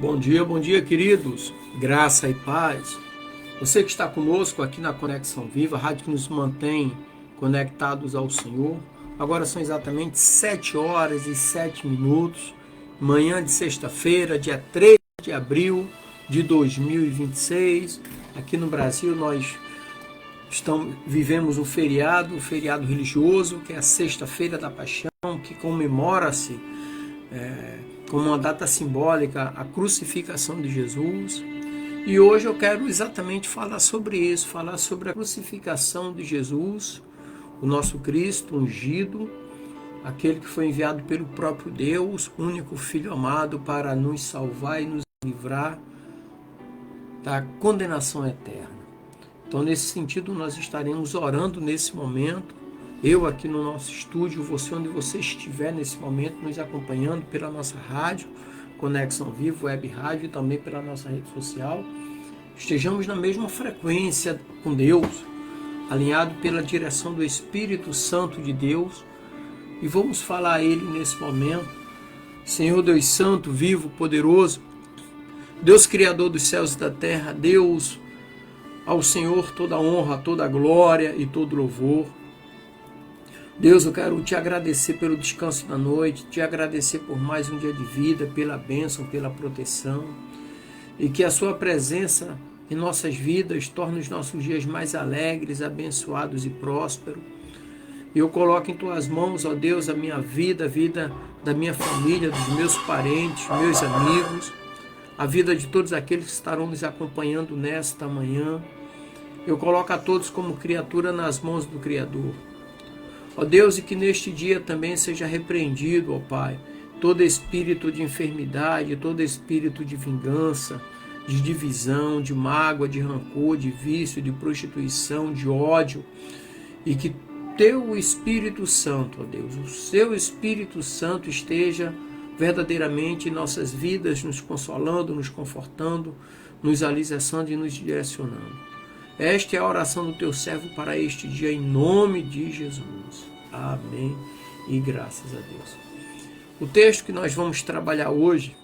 Bom dia, queridos. Graça e paz. Você que está conosco aqui na Conexão Viva, a rádio que nos mantém conectados ao Senhor. Agora são exatamente 7 horas e 7 minutos, manhã de sexta-feira, dia 3 de abril de 2026. Aqui no Brasil nós vivemos um feriado religioso, que é a Sexta-feira da Paixão, que comemora-se como uma data simbólica a crucificação de Jesus. E hoje eu quero exatamente falar sobre isso, falar sobre a crucificação de Jesus, o nosso Cristo ungido, aquele que foi enviado pelo próprio Deus, único Filho amado, para nos salvar e nos livrar da condenação eterna. Então, nesse sentido, nós estaremos orando nesse momento, eu aqui no nosso estúdio, você onde você estiver nesse momento, nos acompanhando pela nossa rádio, Conexão Vivo, Web Rádio, e também pela nossa rede social, estejamos na mesma frequência com Deus, alinhado pela direção do Espírito Santo de Deus, e vamos falar a Ele nesse momento. Senhor Deus Santo, vivo, poderoso, Deus Criador dos céus e da terra, Deus, ao Senhor toda a honra, toda a glória e todo louvor. Deus, eu quero te agradecer pelo descanso da noite, te agradecer por mais um dia de vida, pela bênção, pela proteção, e que a sua presença em nossas vidas torne os nossos dias mais alegres, abençoados e prósperos. Eu coloco em tuas mãos, ó Deus, a minha vida, a vida da minha família, dos meus parentes, meus amigos, a vida de todos aqueles que estarão nos acompanhando nesta manhã. Eu coloco a todos como criatura nas mãos do Criador. Ó Deus, e que neste dia também seja repreendido, ó Pai, todo espírito de enfermidade, todo espírito de vingança, de divisão, de mágoa, de rancor, de vício, de prostituição, de ódio, e que teu Espírito Santo, ó Deus, o seu Espírito Santo esteja verdadeiramente em nossas vidas, nos consolando, nos confortando, nos alicerçando e nos direcionando. Esta é a oração do teu servo para este dia, em nome de Jesus. Amém e graças a Deus. O texto que nós vamos trabalhar hoje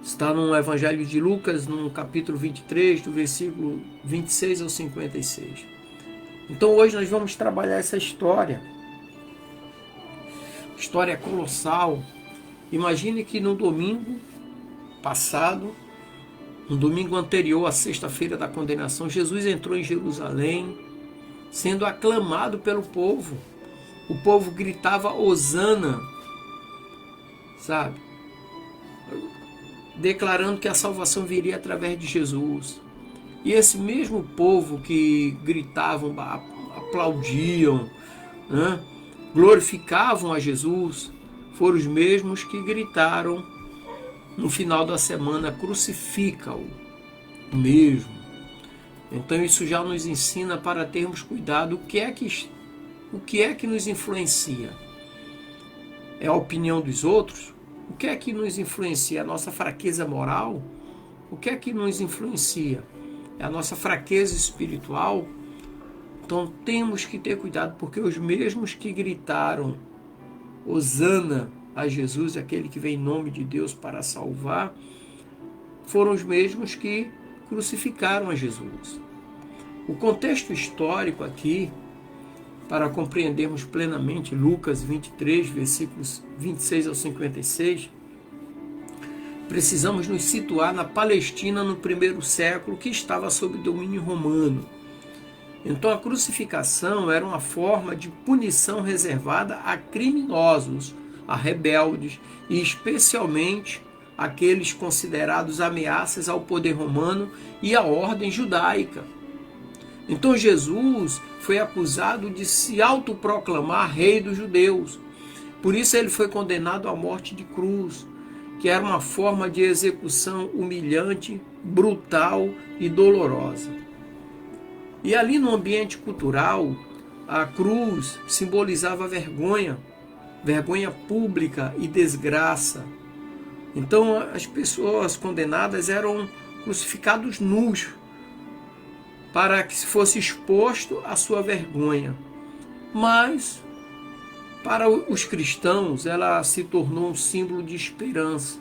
está no Evangelho de Lucas, no capítulo 23, do versículo 26 ao 56. Então hoje nós vamos trabalhar essa história colossal. Imagine que no domingo passado, no domingo anterior à sexta-feira da condenação, Jesus entrou em Jerusalém, sendo aclamado pelo povo. O povo gritava Hosana, sabe? Declarando que a salvação viria através de Jesus. E esse mesmo povo que gritavam, aplaudiam, né? Glorificavam a Jesus, foram os mesmos que gritaram no final da semana, crucifica-o mesmo. Então isso já nos ensina para termos cuidado. O que é que nos influencia? É a opinião dos outros? O que é que nos influencia? A nossa fraqueza moral? O que é que nos influencia? É a nossa fraqueza espiritual? Então temos que ter cuidado, porque os mesmos que gritaram Hosana a Jesus, aquele que vem em nome de Deus para salvar, foram os mesmos que crucificaram a Jesus. O contexto histórico aqui, para compreendermos plenamente Lucas 23, versículos 26 ao 56, precisamos nos situar na Palestina no primeiro século, que estava sob domínio romano. Então a crucificação era uma forma de punição reservada a criminosos, a rebeldes e especialmente aqueles considerados ameaças ao poder romano e à ordem judaica. Então Jesus foi acusado de se autoproclamar rei dos judeus. Por isso ele foi condenado à morte de cruz, que era uma forma de execução humilhante, brutal e dolorosa. E ali no ambiente cultural, a cruz simbolizava vergonha pública e desgraça. Então as pessoas condenadas eram crucificados nus, para que se fosse exposto a sua vergonha. Mas para os cristãos ela se tornou um símbolo de esperança,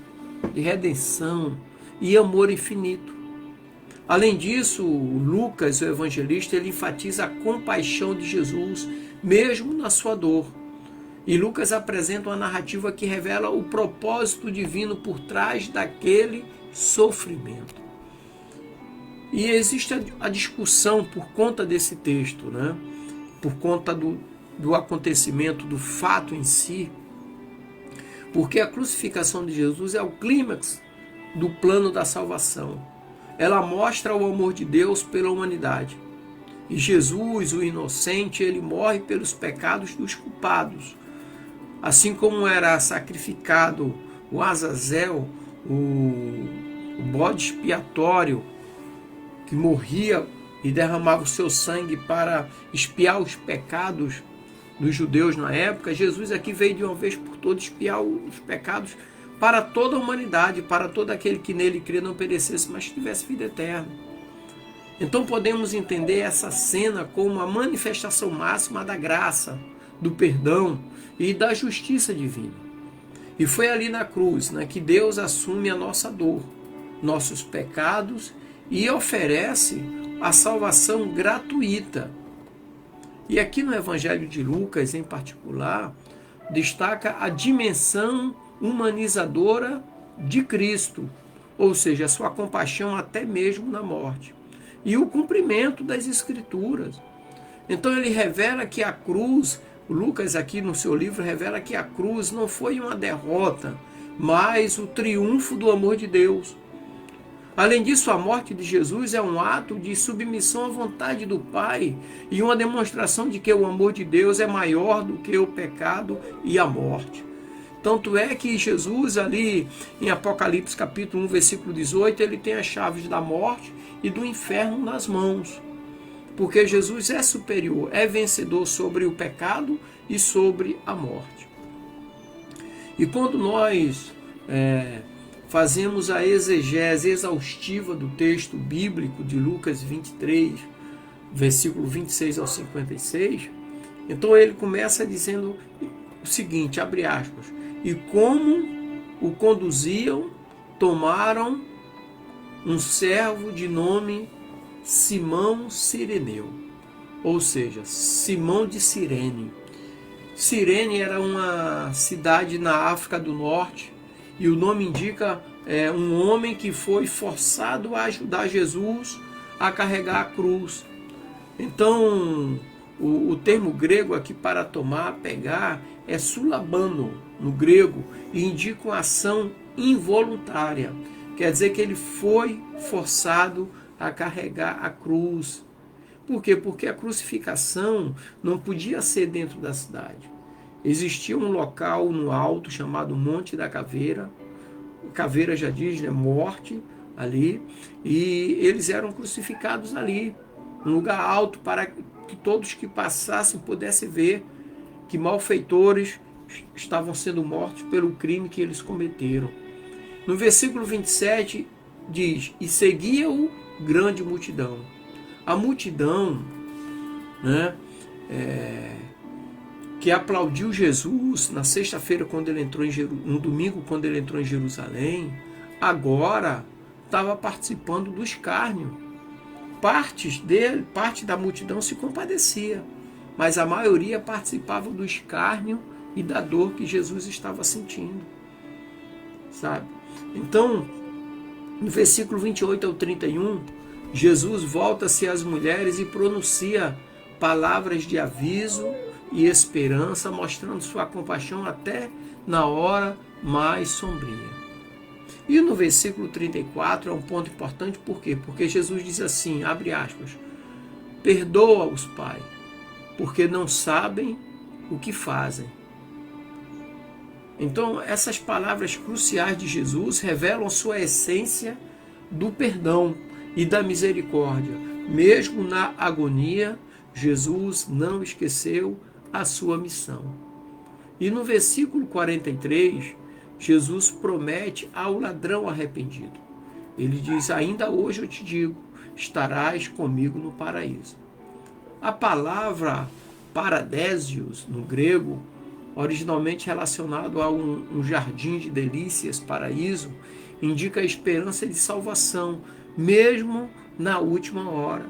de redenção e amor infinito. Além disso, Lucas, o evangelista, ele enfatiza a compaixão de Jesus, mesmo na sua dor. E Lucas apresenta uma narrativa que revela o propósito divino por trás daquele sofrimento. E existe a discussão por conta desse texto, né? Por conta do acontecimento, do fato em si, porque a crucificação de Jesus é o clímax do plano da salvação. Ela mostra o amor de Deus pela humanidade. E Jesus, o inocente, ele morre pelos pecados dos culpados. Assim como era sacrificado o Azazel, o bode expiatório, que morria e derramava o seu sangue para expiar os pecados dos judeus na época, Jesus aqui veio de uma vez por todas expiar os pecados para toda a humanidade, para todo aquele que nele crê não perecesse, mas tivesse vida eterna. Então podemos entender essa cena como a manifestação máxima da graça, do perdão e da justiça divina. E foi ali na cruz, né, que Deus assume a nossa dor, nossos pecados e oferece a salvação gratuita. E aqui no Evangelho de Lucas, em particular, destaca a dimensão humanizadora de Cristo, ou seja, a sua compaixão até mesmo na morte, e o cumprimento das Escrituras. Então ele revela que a cruz, Lucas aqui no seu livro revela que a cruz não foi uma derrota, mas o triunfo do amor de Deus. Além disso, a morte de Jesus é um ato de submissão à vontade do Pai e uma demonstração de que o amor de Deus é maior do que o pecado e a morte. Tanto é que Jesus ali em Apocalipse capítulo 1, versículo 18, ele tem as chaves da morte e do inferno nas mãos. Porque Jesus é superior, é vencedor sobre o pecado e sobre a morte. E quando nós fazemos a exegese exaustiva do texto bíblico de Lucas 23, versículo 26 ao 56, então ele começa dizendo o seguinte, abre aspas, e como o conduziam, tomaram um servo de nome Simão Cireneu, ou seja, Simão de Cirene. Cirene era uma cidade na África do Norte, e o nome indica um homem que foi forçado a ajudar Jesus a carregar a cruz. Então, o termo grego aqui para tomar, pegar, é sulabano no grego, e indica uma ação involuntária. Quer dizer que ele foi forçado a carregar a cruz. Por quê? Porque a crucificação não podia ser dentro da cidade. Existia um local no alto chamado Monte da Caveira. Caveira já diz, né, morte ali. E eles eram crucificados ali, um lugar alto para que todos que passassem pudessem ver que malfeitores estavam sendo mortos pelo crime que eles cometeram. No versículo 27 diz, e seguia-o grande multidão. A multidão, né, que aplaudiu Jesus na sexta-feira quando ele entrou no domingo quando ele entrou em Jerusalém, agora estava participando do escárnio. Parte da multidão se compadecia, mas a maioria participava do escárnio e da dor que Jesus estava sentindo, sabe? Então, no versículo 28 ao 31, Jesus volta-se às mulheres e pronuncia palavras de aviso e esperança, mostrando sua compaixão até na hora mais sombria. E no versículo 34 é um ponto importante, por quê? Porque Jesus diz assim, abre aspas, perdoa-os, Pai, porque não sabem o que fazem. Então, essas palavras cruciais de Jesus revelam sua essência do perdão e da misericórdia. Mesmo na agonia, Jesus não esqueceu a sua missão. E no versículo 43, Jesus promete ao ladrão arrependido. Ele diz, ainda hoje eu te digo, estarás comigo no paraíso. A palavra paradésios, no grego, originalmente relacionado a um jardim de delícias, paraíso, indica a esperança de salvação, mesmo na última hora.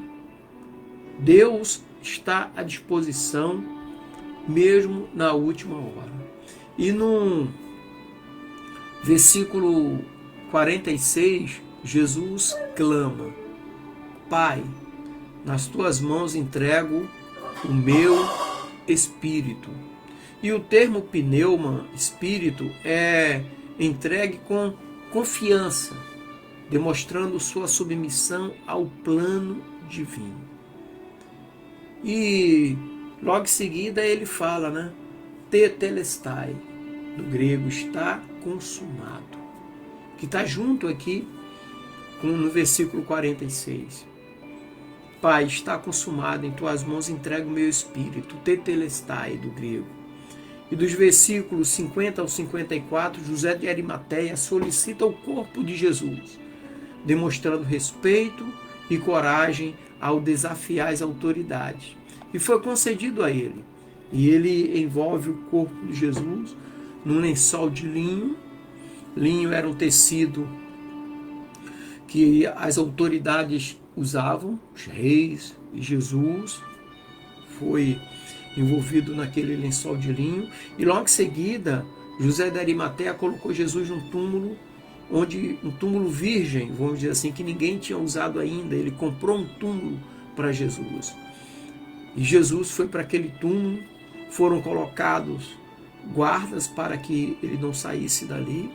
Deus está à disposição, mesmo na última hora. E no versículo 46, Jesus clama: Pai, nas tuas mãos entrego o meu espírito. E o termo pneuma, espírito, é entregue com confiança, demonstrando sua submissão ao plano divino. E logo em seguida ele fala, né? Tetelestai, do grego, está consumado, que está junto aqui no versículo 46. Pai, está consumado, em tuas mãos entrego o meu espírito, tetelestai, do grego. E dos versículos 50 ao 54, José de Arimateia solicita o corpo de Jesus, demonstrando respeito e coragem ao desafiar as autoridades. E foi concedido a ele. E ele envolve o corpo de Jesus num lençol de linho. Linho era um tecido que as autoridades usavam, os reis, e Jesus foi envolvido naquele lençol de linho. E logo em seguida, José de Arimateia colocou Jesus num túmulo, um túmulo virgem, vamos dizer assim, que ninguém tinha usado ainda. Ele comprou um túmulo para Jesus. E Jesus foi para aquele túmulo, foram colocados guardas para que ele não saísse dali.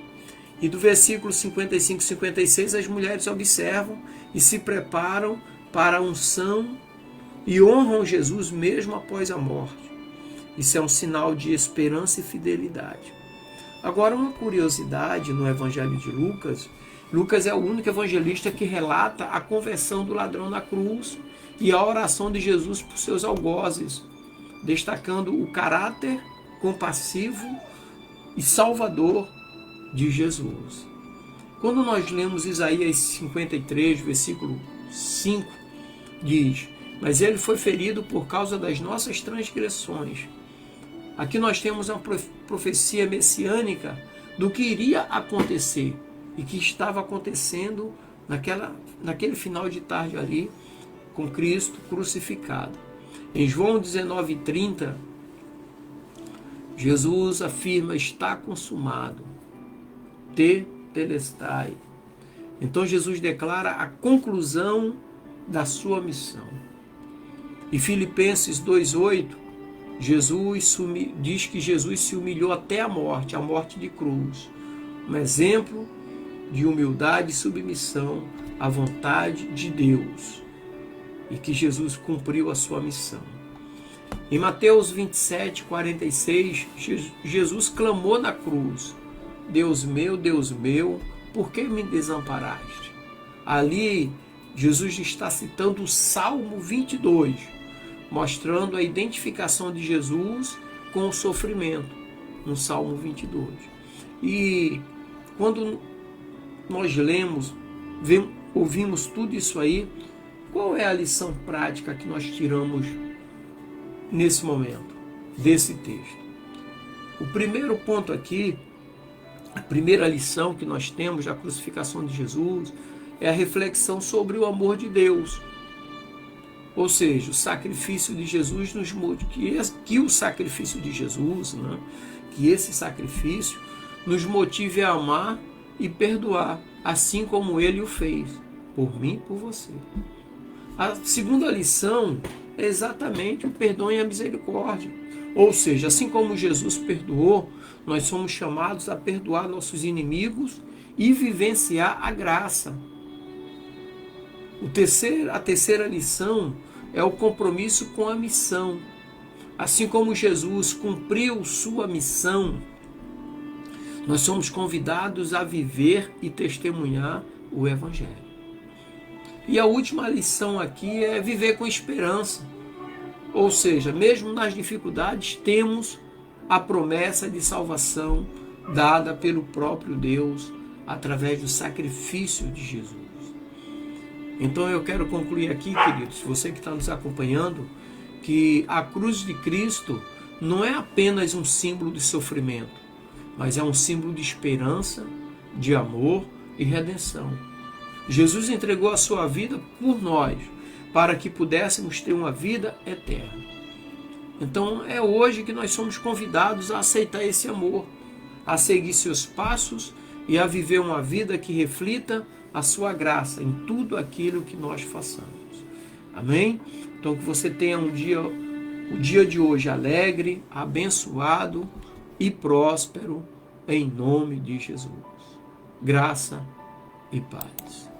E do versículo 55 e 56, as mulheres observam e se preparam para a unção e honram Jesus mesmo após a morte. Isso é um sinal de esperança e fidelidade. Agora, uma curiosidade no Evangelho de Lucas: Lucas é o único evangelista que relata a conversão do ladrão na cruz e a oração de Jesus por seus algozes, destacando o caráter compassivo e salvador de Jesus. Quando nós lemos Isaías 53, versículo 5, diz: mas ele foi ferido por causa das nossas transgressões. Aqui nós temos uma profecia messiânica do que iria acontecer e que estava acontecendo naquele final de tarde ali, com Cristo crucificado. Em João 19:30, Jesus afirma: está consumado, tetelestai. Então Jesus declara a conclusão da sua missão. E Filipenses 2:8, diz que Jesus se humilhou até a morte de cruz. Um exemplo de humildade e submissão à vontade de Deus. E que Jesus cumpriu a sua missão. Em Mateus 27:46, Jesus clamou na cruz: Deus meu, por que me desamparaste? Ali, Jesus está citando o Salmo 22, mostrando a identificação de Jesus com o sofrimento, no Salmo 22. E quando nós lemos, ouvimos tudo isso aí, qual é a lição prática que nós tiramos nesse momento, desse texto? O primeiro ponto aqui, a primeira lição que nós temos da crucificação de Jesus, é a reflexão sobre o amor de Deus. Ou seja, o sacrifício de Jesus nos motiva, que o sacrifício de Jesus, né, que esse sacrifício nos motive a amar e perdoar, assim como ele o fez, por mim e por você. A segunda lição é exatamente o perdão e a misericórdia. Ou seja, assim como Jesus perdoou, nós somos chamados a perdoar nossos inimigos e vivenciar a graça. A terceira lição é o compromisso com a missão. Assim como Jesus cumpriu sua missão, nós somos convidados a viver e testemunhar o Evangelho. E a última lição aqui é viver com esperança. Ou seja, mesmo nas dificuldades, temos a promessa de salvação dada pelo próprio Deus através do sacrifício de Jesus. Então eu quero concluir aqui, queridos, você que está nos acompanhando, que a cruz de Cristo não é apenas um símbolo de sofrimento, mas é um símbolo de esperança, de amor e redenção. Jesus entregou a sua vida por nós, para que pudéssemos ter uma vida eterna. Então é hoje que nós somos convidados a aceitar esse amor, a seguir seus passos e a viver uma vida que reflita a sua graça em tudo aquilo que nós façamos. Amém? Então que você tenha o dia de hoje alegre, abençoado e próspero, em nome de Jesus. Graça e paz.